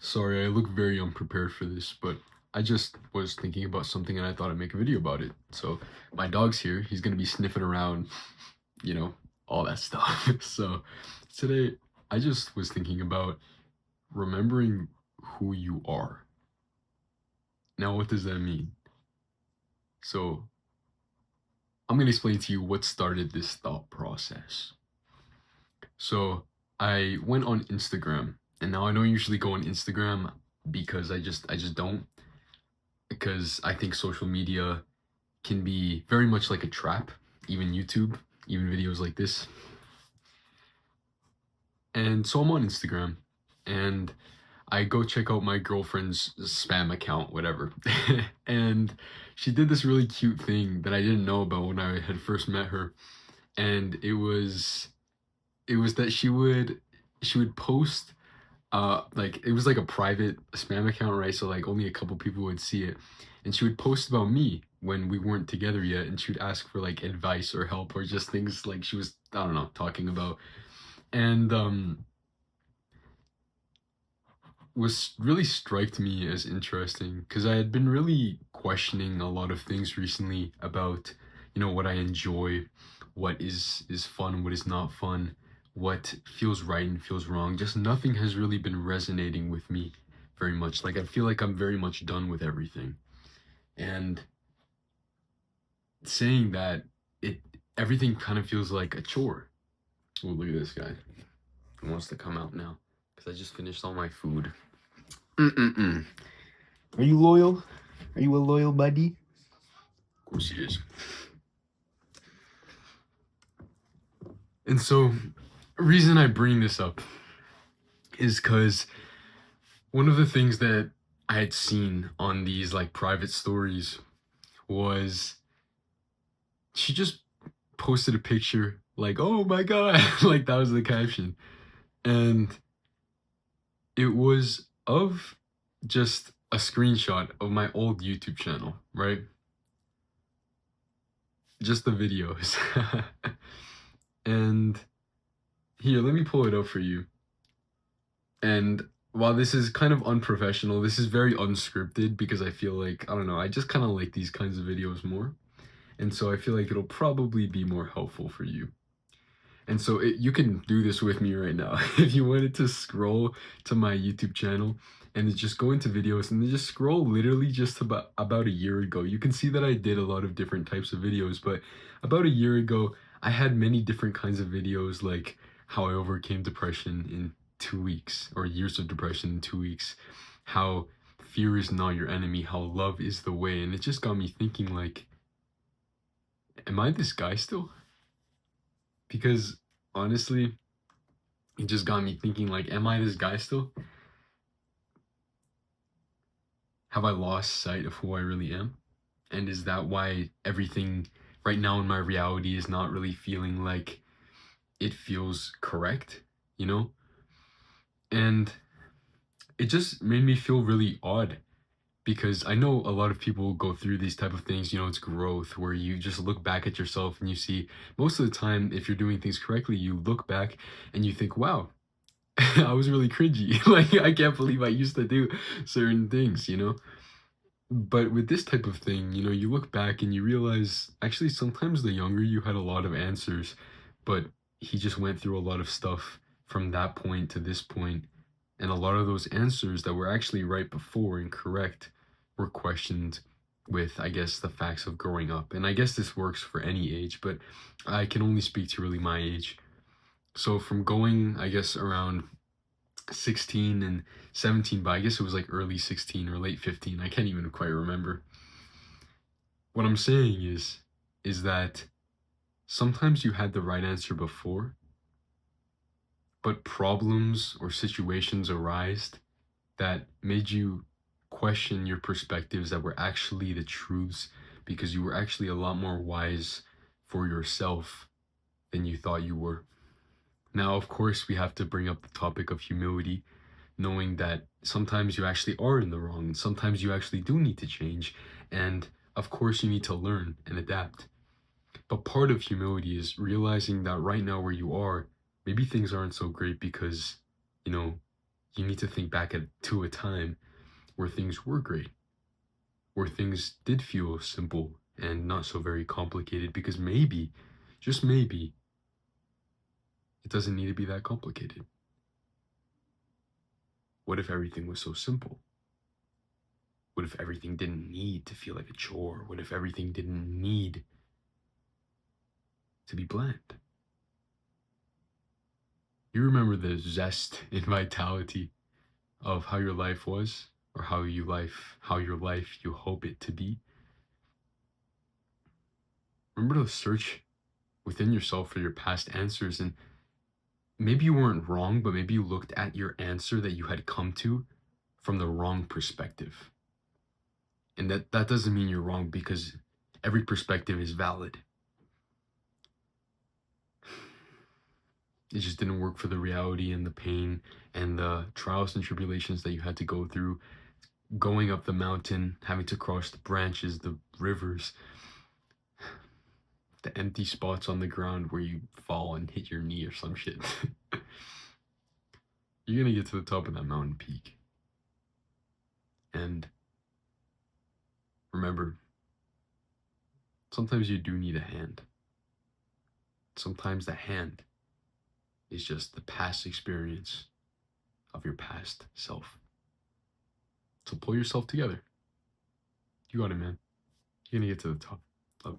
Sorry, I look very unprepared for this, but I just was thinking about something and I thought I'd make a video about it. So, my dog's here. He's gonna be sniffing around, you know, all that stuff. So, today I just was thinking about remembering who you are. Now, what does that mean? So, I'm gonna explain to you what started this thought process. So, I went on Instagram, and now I don't usually go on Instagram because I just don't because I think social media can be very much like a trap, even YouTube, even videos like this. And so I'm on Instagram and I go check out my girlfriend's spam account, whatever. And she did this really cute thing that I didn't know about when I had first met her. And it was that she would post like it was like a private spam account, right? So like only a couple people would see it, and she would post about me when we weren't together yet, and she would ask for like advice or help or just things like she was, I don't know, talking about. And was really striked me as interesting because I had been really questioning a lot of things recently about, what I enjoy, what is fun, what is not fun, what feels right and feels wrong. Just nothing has really been resonating with me very much. Like I feel like I'm very much done with everything. And saying that, it everything kind of feels like a chore. Oh, look at this guy. He wants to come out now because I just finished all my food. Mm-mm-mm. Are you loyal? Are you a loyal buddy? Of course he is. And so, reason I bring this up is because one of the things that I had seen on these like private stories was she just posted a picture like, "Oh my god," like that was the caption, and it was of just a screenshot of my old YouTube channel, right? Just the videos. And here, let me pull it up for you. And while this is kind of unprofessional, this is very unscripted because I feel like, I don't know, I just kind of like these kinds of videos more. And so I feel like it'll probably be more helpful for you. And so you can do this with me right now. If you wanted to scroll to my YouTube channel and just go into videos and then just scroll literally just about a year ago, you can see that I did a lot of different types of videos. But about a year ago, I had many different kinds of videos like how I overcame depression in 2 weeks, or years of depression in 2 weeks, how fear is not your enemy, how love is the way. And it just got me thinking like, am I this guy still? Because honestly, it just got me thinking like, am I this guy still? Have I lost sight of who I really am? And is that why everything right now in my reality is not really feeling like it feels correct, you know? And it just made me feel really odd because I know a lot of people go through these type of things, it's growth where you just look back at yourself and you see most of the time if you're doing things correctly, you look back and you think, wow, I was really cringy. Like, I can't believe I used to do certain things. But with this type of thing, you look back and you realize actually sometimes the younger you had a lot of answers, but he just went through a lot of stuff from that point to this point, and a lot of those answers that were actually right before and correct were questioned with, I guess, the facts of growing up. And I guess this works for any age, but I can only speak to really my age. So from going, I guess, around 16 and 17, but I guess it was like early 16 or late 15. I can't even quite remember. What I'm saying is that sometimes you had the right answer before, but problems or situations arise that made you question your perspectives that were actually the truths because you were actually a lot more wise for yourself than you thought you were. Now, of course, we have to bring up the topic of humility, knowing that sometimes you actually are in the wrong, and sometimes you actually do need to change, and of course, you need to learn and adapt. But part of humility is realizing that right now where you are, maybe things aren't so great because, you know, You need to think back to a time where things were great, where things did feel simple and not so very complicated, because maybe, just maybe, it doesn't need to be that complicated. What if everything was so simple? What if everything didn't need to feel like a chore? What if everything didn't need to be bland? You remember the zest and vitality of how your life was, or how your life you hope it to be. Remember to search within yourself for your past answers, and maybe you weren't wrong, but maybe you looked at your answer that you had come to from the wrong perspective. And that doesn't mean you're wrong, because every perspective is valid. It just didn't work for the reality and the pain and the trials and tribulations that you had to go through, going up the mountain, having to cross the branches, the rivers, the empty spots on the ground where you fall and hit your knee or some shit. You're gonna get to the top of that mountain peak. And remember, sometimes you do need a hand. Sometimes the hand is just the past experience of your past self. So pull yourself together. You got it, man. You're gonna get to the top. Love.